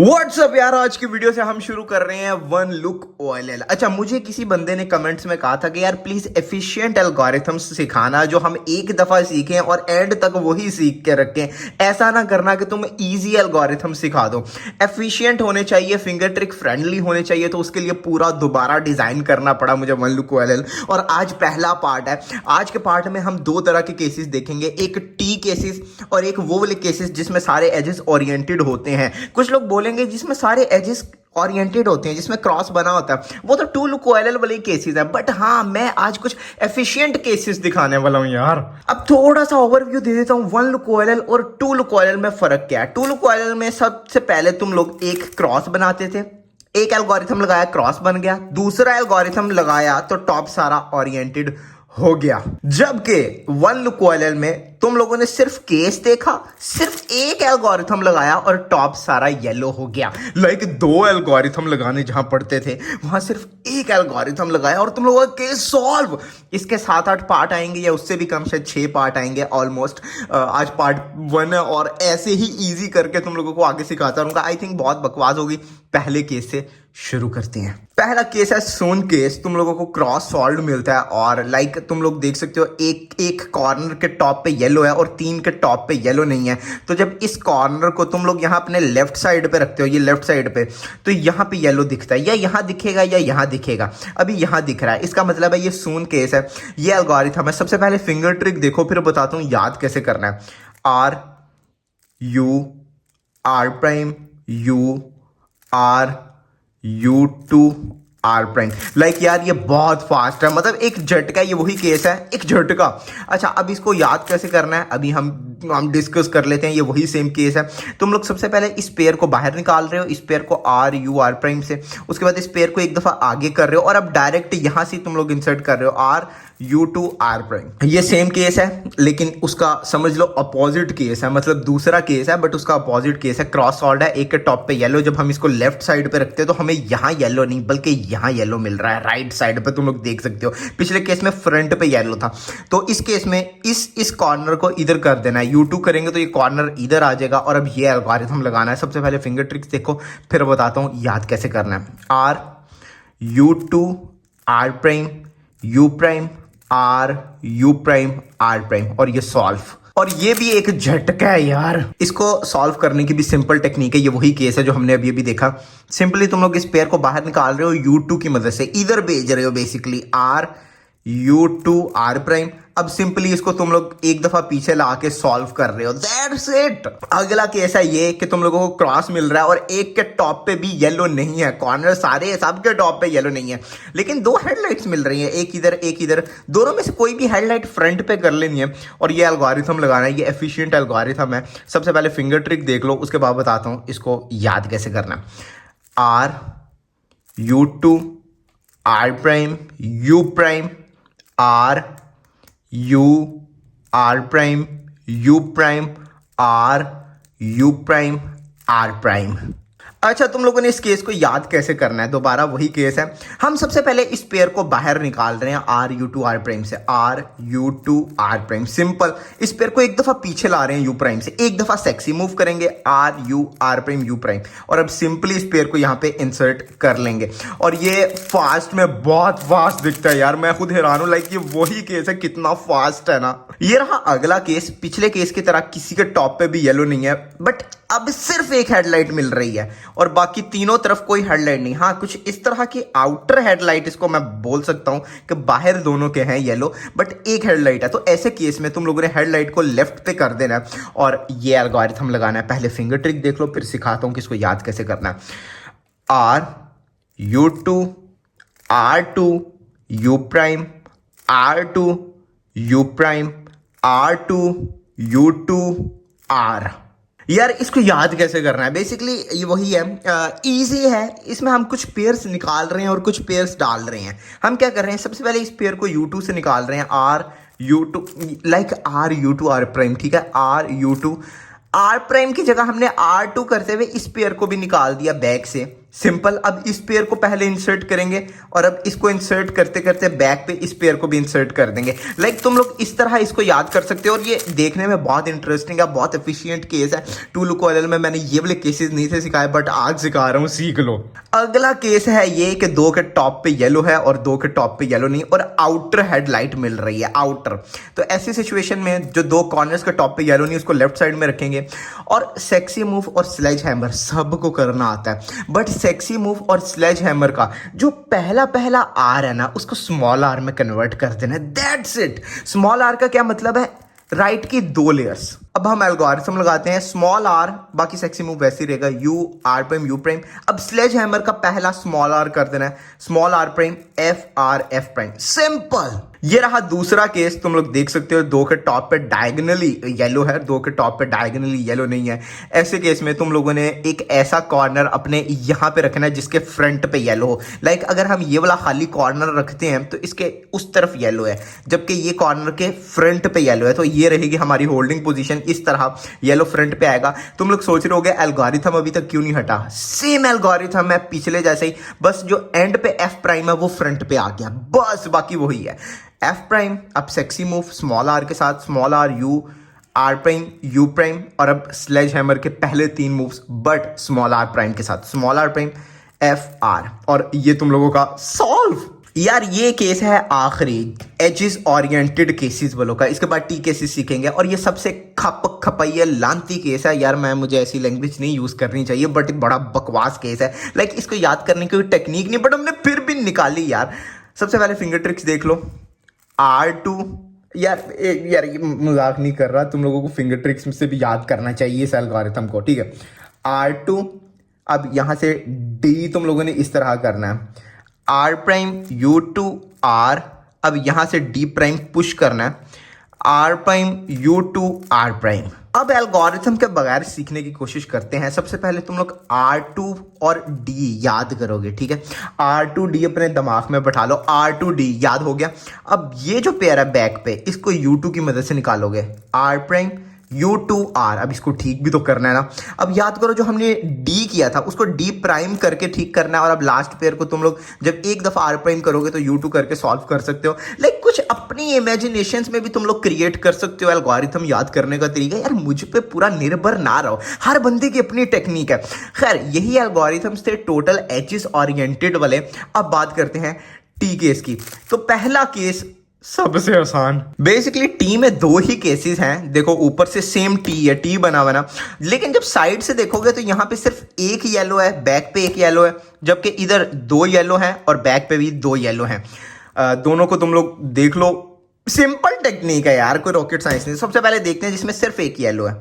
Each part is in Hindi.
व्हाट्सअप यार, आज की वीडियो से हम शुरू कर रहे हैं वन लुक ओएलएल। अच्छा, मुझे किसी बंदे ने कमेंट्स में कहा था कि यार प्लीज एफिशिएंट एल्गोरिथम्स सिखाना जो हम एक दफा सीखें और एंड तक वही सीख के रखें। ऐसा ना करना कि तुम इजी एल्गोरिथम सिखा दो। एफिशिएंट होने चाहिए, फिंगर ट्रिक फ्रेंडली होने चाहिए, तो उसके लिए पूरा दोबारा डिजाइन करना पड़ा मुझे वन लुक ओएलएल। और आज पहला पार्ट है। आज के पार्ट में हम दो तरह के केसेस देखेंगे, एक टी केसेस और एक वो वाले केसेस जिसमें सारे एजेस ओरिएंटेड होते हैं। कुछ लोग बोलेंगे जिसमें सारे एजेस ओरिएंटेड होते हैं, जिसमें क्रॉस बना होता है, वो तो टू लुक ओएलएल वाले केसेस है। बट हाँ, मैं आज कुछ एफिशिएंट केसेस दिखाने वाला हूं यार। अब थोड़ा सा ओवरव्यू दे देता हूं वन लुक ओएलएल और टू लुक ओएलएल में फर्क क्या है। टू लुक ओएलएल में सबसे पहले तुम लोग एक क्रॉस बनाते थे, एक एल्गोरिथम लगाया, क्रॉस बन गया, दूसरा एल्गोरिथम लगाया तो टॉप सारा ओरिएंटेड हो गया। जबकि वन लुक ओएलएल में तुम लोगों ने सिर्फ केस देखा, सिर्फ एक एल्गोरिथम लगाया और टॉप सारा येलो हो गया। लाइक दो एल्गोरिथम लगाने जहां पड़ते थे वहां सिर्फ एक एल्गोरिथम लगाया और तुम लोगों का केस सॉल्व। इसके 7-8 पार्ट आएंगे या उससे भी कम, शायद 6 पार्ट आएंगे ऑलमोस्ट। आज पार्ट 1 है और ऐसे ही इजी करके तुम लोगों को आगे सिखाता रहूंगा। आई थिंक बहुत बकवास होगी। पहले केस से शुरू करते हैं। पहला केस है सोन केस। तुम लोगों को क्रॉस सॉल्व मिलता है और लाइक तुम लोग देख सकते हो एक कॉर्नर के टॉप पे येलो है और 3 के टॉप पे येलो नहीं है। तो जब इस कॉर्नर को तुम लोग यहाँ अपने लेफ्ट साइड पे रखते हो, ये लेफ्ट साइड पे, तो यहाँ पे येलो दिखता है, या यहाँ दिखेगा या यहाँ दिखेगा। अभी यहाँ दिख रहा है, इसका मतलब है ये सोन केस है, ये एल्गोरिथम है। सबसे पहले फिंगर ट्रिक देखो, फिर बताता हूँ याद कैसे करना है। R U R prime U R you two are prime. Like यार ये बहुत फास्ट है, मतलब एक झटका, ये वही केस है, एक झटका। अच्छा, अब इसको याद कैसे करना है अभी हम डिस्कस कर लेते हैं। ये वही सेम केस है। तुम लोग सबसे पहले इस पेयर को बाहर निकाल रहे हो, इस पेयर को आर यू आर प्राइम से, उसके बाद इस पेयर को एक दफा आगे कर रहे हो और अब डायरेक्ट यहां से तुम लोग इंसर्ट कर रहे हो R you two are prime. ये सेम केस है लेकिन उसका समझ लो अपोजिट केस है, मतलब दूसरा केस है बट उसका अपोजिट केस है। क्रॉस सॉल्व है, एक के टॉप पे येलो, जब हम इसको लेफ्ट साइड पे रखते हैं तो हमें यहाँ येलो नहीं बल्कि यहाँ येलो मिल रहा है राइट साइड पे। तुम लोग देख सकते हो पिछले केस में फ्रंट पे येलो था, तो इस केस में इस कॉर्नर को इधर कर देना है। यू टू करेंगे तो ये कॉर्नर इधर आ जाएगा और अब ये एल्गोरिथम लगाना है। सबसे पहले फिंगर ट्रिक्स देखो, फिर बताता हूँ याद कैसे करना है। R you two are prime U prime R U prime R prime और ये सॉल्व। और ये भी एक झटका है यार। इसको सॉल्व करने की भी सिंपल टेक्निक है, ये वही केस है जो हमने अभी अभी देखा। सिंपली तुम लोग इस पेयर को बाहर निकाल रहे हो, यू टू की मदद से इधर भेज रहे हो, basically R you two are prime. अब सिंपली इसको तुम लोग एक दफा पीछे ला के सॉल्व कर रहे हो, दैट्स इट। अगला केस है ये कि तुम लोगों को क्रॉस मिल रहा है और एक के टॉप पे भी येलो नहीं है, कॉर्नर सारे सबके टॉप पे येलो नहीं है, लेकिन दो हेडलाइट्स मिल रही हैं, एक इधर एक इधर। दोनों में से कोई भी हेडलाइट फ्रंट पे कर लेनी है और ये एल्गोरिथम लगाना है। ये एफिशिएंट एल्गोरिथम है। सबसे पहले फिंगर ट्रिक देख लो, उसके बाद बताता हूँ इसको याद कैसे करना है। R you two are prime U prime R U R prime U prime R U prime R prime. अच्छा, तुम लोगों ने इस केस को याद कैसे करना है। दोबारा वही केस है। हम सबसे पहले इस पेयर को बाहर निकाल रहे हैं are you two are prime से, are you two are prime. Simple, इस पेयर को एक दफा पीछे ला रहे हैं यू प्राइम से, एक दफा सेक्सी मूव करेंगे R U R prime U prime और अब सिंपली इस पेयर को यहाँ पे इंसर्ट कर लेंगे। और ये फास्ट में बहुत फास्ट दिखता है यार, मैं खुद हैरान हूं। लाइक ये वही केस है, कितना फास्ट है ना। ये रहा अगला केस। पिछले केस की तरह किसी के टॉप पे भी येलो नहीं है, बट अब सिर्फ एक हेडलाइट मिल रही है और बाकी तीनों तरफ कोई हेडलाइट नहीं। हाँ, कुछ इस तरह की आउटर हेडलाइट, इसको मैं बोल सकता हूं कि बाहर दोनों के हैं येलो बट एक हेडलाइट है। तो ऐसे केस में तुम लोगों ने हेडलाइट को लेफ्ट पे कर देना है और ये एल्गोरिथम लगाना है। पहले फिंगर ट्रिक देख लो, फिर सिखाता हूं कि इसको याद कैसे करना है। R you two R two U prime R two U prime R two U two R. यार इसको याद कैसे करना है, बेसिकली ये वही है, इजी है। इसमें हम कुछ पेयर्स निकाल रहे हैं और कुछ पेयर्स डाल रहे हैं। हम क्या कर रहे हैं, सबसे पहले इस पेयर को U2 से निकाल रहे हैं, are you two, like R you two are prime, ठीक है। R you two are prime की जगह हमने R2 करते हुए इस पेयर को भी निकाल दिया बैक से, सिंपल। अब इस पेयर को पहले इंसर्ट करेंगे और अब इसको इंसर्ट करते करते बैक पे इस पेयर को भी इंसर्ट कर देंगे। लाइक तुम लोग इस तरह इसको याद कर सकते हो और ये देखने में बहुत इंटरेस्टिंग है, बहुत एफिशिएंट केस है। टू लुक ओएलएल में मैंने ये वाले केसेस नहीं थे सिखाए, बट आज सिखा रहा हूँ, सीख लो। अगला केस है ये कि 2 के टॉप पे येलो है और 2 के टॉप पे येलो नहीं, और आउटर हेडलाइट मिल रही है, आउटर। तो ऐसी सिचुएशन में जो 2 कॉर्नर्स के टॉप पे येलो नहीं, उसको लेफ्ट साइड में रखेंगे। और सेक्सी मूव और स्लेज हैमर सबको करना आता है, बट सेक्सी मूव और स्लेज हैमर का जो पहला पहला आर है ना, उसको स्मॉल आर में कन्वर्ट कर देना, दैट्स इट। स्मॉल आर का क्या मतलब है? राइट की 2 लेयर्स। अब हम एल्गोरिथम लगाते हैं, स्मॉल आर, बाकी सेक्सी मूव वैसे ही रहेगा, U R prime U prime. अब स्लेज हैमर का पहला स्मॉल आर कर देना है, small R prime F R F prime, simple. ये रहा दूसरा केस, तुम लोग देख सकते हो 2 के टॉप पे डायगोनली येलो है, 2 के टॉप पे डायगोनली येलो नहीं है। ऐसे केस में तुम लोगों ने एक ऐसा कॉर्नर अपने यहां पे रखना है जिसके फ्रंट पे येलो हो। लाइक अगर हम ये वाला खाली कॉर्नर रखते हैं तो इसके उस तरफ येलो है, जबकि ये कॉर्नर के फ्रंट पे येलो है, तो ये रहेगी हमारी होल्डिंग पोजीशन। इस तरह येलो फ्रंट पे आएगा। तुम लोग सोच रहे होगे एल्गोरिथम अभी तक क्यों नहीं हटा? सेम एल्गोरिथम है पिछले जैसे ही, बस जो एंड पे एफ प्राइम है वो फ्रंट पे आ गया, बस बाकी वही है। एफ प्राइम, अब सेक्सी मूव स्मॉल आर के साथ, small R U R prime U prime, और अब स्लेज हैमर के पहले 3 moves but small R prime के साथ, small R prime F R, और ये तुम लोगों का सॉल्व। यार ये केस है आखिरी एजिस ओरिएंटेड केसेस वालों का, इसके बाद टी केसेस सीखेंगे, और ये सबसे खपैया लांती केस है यार। मुझे ऐसी लैंग्वेज नहीं यूज करनी चाहिए, बट बड़ा बकवास केस है। लाइक इसको याद करने की कोई टेक्निक नहीं, बट हमने फिर भी निकाली यार। सबसे पहले फिंगर ट्रिक्स देख लो, R2, यार ये मजाक नहीं कर रहा, तुम लोगों को फिंगर ट्रिक्स से भी याद करना चाहिए इस एल्गोरिथम को, ठीक है। R2, अब यहां से D तुम लोगों ने इस तरह करना है, R प्राइम U2 R, अब यहां से D प्राइम पुश करना है, R prime U2 R prime. अब एल्गोरिथम के बगैर सीखने की कोशिश करते हैं। सबसे पहले तुम लोग R2 और D याद करोगे, ठीक है। R2 D अपने दिमाग में बैठा लो, R2 D याद हो गया। अब ये जो पेयर है बैक पे, इसको U2 की मदद से निकालोगे, R प्राइम U2 R। अब इसको ठीक भी तो करना है ना। अब याद करो जो हमने D किया था उसको D प्राइम करके ठीक करना है, और अब लास्ट पेयर को तुम लोग जब एक दफा R प्राइम करोगे तो U2 करके सॉल्व कर सकते हो। लाइक कुछ अपनी इमेजिनेशंस में भी तुम लोग क्रिएट कर सकते हो एल्गोरिथम याद करने का तरीका। यार मुझ पे पूरा निर्भर ना रहो, हर बंदे की अपनी टेक्निक है। खैर यही एल्गोरिथम्स थे टोटल एजिस ओरिएंटेड वाले। अब बात करते हैं टी केस की। तो पहला केस सबसे आसान, बेसिकली टी में 2 ही केसेस हैं। देखो ऊपर से सेम टी है, टी बना हुआ ना, लेकिन जब साइड से देखोगे तो यहां पे सिर्फ एक येलो है, बैक पे एक येलो है, जबकि इधर 2 येलो हैं और बैक पे भी 2 येलो हैं। दोनों को तुम लोग देख लो, सिंपल टेक्निक है यार, कोई रॉकेट साइंस नहीं। सबसे पहले देखते हैं जिसमें सिर्फ एक येलो है।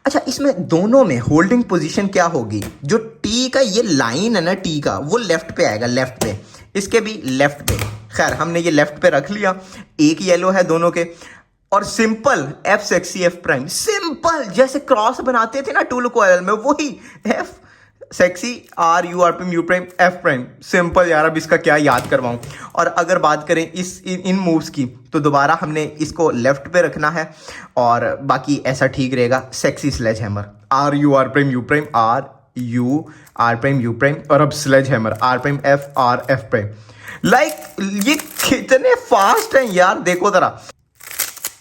अच्छा, इसमें दोनों में होल्डिंग पोजीशन क्या होगी? जो टी का ये लाइन है ना, टी का, वो लेफ्ट पे आएगा, लेफ्ट पे, इसके भी लेफ्ट पे। खैर हमने ये लेफ्ट पे रख लिया, एक येलो है दोनों के, और simple F sexy F prime, simple जैसे क्रॉस बनाते थे ना टू लुक ओएलएल में, वही F sexy R U R prime U prime F prime, simple यार। अब इसका क्या याद करवाऊं। और अगर बात करें इन मूव्स की, तो दोबारा हमने इसको लेफ्ट पे रखना है, और बाकी ऐसा ठीक रहेगा। Sexy sledgehammer, R U R prime U prime R U R prime U prime, और अब sledgehammer R prime F R F prime. Like ये कितने फास्ट हैं यार, देखो जरा,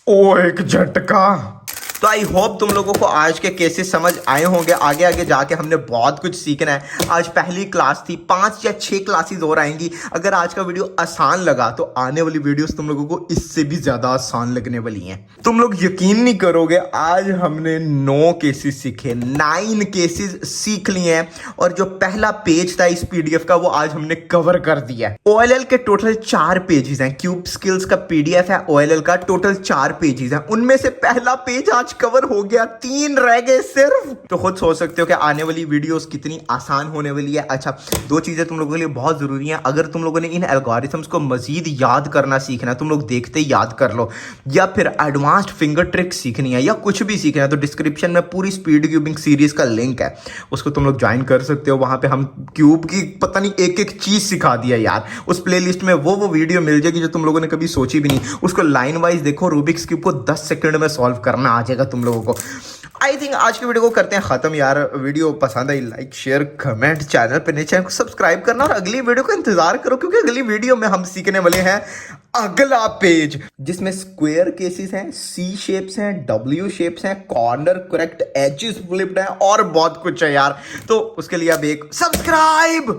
ओ एक झटका। तो आई होप तुम लोगों को आज के केसेस समझ आए होंगे। आगे आगे जाके हमने बहुत कुछ सीखना है। आज पहली क्लास थी, 5 या 6 क्लासेस और आएंगी। अगर आज का वीडियो आसान लगा तो आने वाली वीडियोस तुम लोगों को इससे भी ज्यादा आसान लगने वाली हैं। तुम लोग यकीन नहीं करोगे, आज हमने 9 केसेस सीखे, 9 केसेस सीख लिए हैं, और जो पहला पेज था इस पीडीएफ का वो आज हमने कवर कर दिया है। ओएलएल के टोटल 4 पेजेस हैं, क्यूब स्किल्स का पीडीएफ है ओएलएल का, टोटल 4 पेजेस हैं। उनमें से पहला पेज आज कवर हो गया, 3 रह गए सिर्फ। तो खुद सोच सकते हो कि आने वाली वीडियोस कितनी आसान होने वाली है। अच्छा, 2 चीजें तुम लोगों के लिए बहुत जरूरी हैं। अगर तुम लोगों ने इन एल्गोरिथम्स को मजीद याद करना सीखना है, तुम लोग देखते ही याद कर लो, या फिर एडवांस्ड फिंगर ट्रिक सीखनी है, या कुछ भी सीखना है, तो डिस्क्रिप्शन में पूरी स्पीड क्यूबिंग सीरीज का लिंक है, उसको तुम लोग ज्वाइन कर सकते हो। वहां पे हम क्यूब की पता नहीं एक चीज सिखा दिया यार। उस प्लेलिस्ट में वो वीडियो मिल जाएगी जो तुम लोगों ने कभी सोची भी नहीं। उसको लाइन वाइज देखो, रूबिक्स क्यूब को 10 सेकंड में सॉल्व करना आ जाएगा तुम लोगों को। आई थिंक आज की वीडियो को करते हैं खत्म यार। वीडियो पसंद I like share comment, channel पे नए चैनल को सब्सक्राइब करना और अगली वीडियो का इंतजार करो, क्योंकि अगली वीडियो में हम सीखने वाले हैं अगला पेज जिसमें स्क्वायर केसेस हैं, सी शेप्स हैं, डब्ल्यू शेप्स हैं, कॉर्नर करेक्ट, एजेस फ्लिप्ड हैं और बहुत कुछ है यार। तो उसके लिए अब एक सब्सक्राइब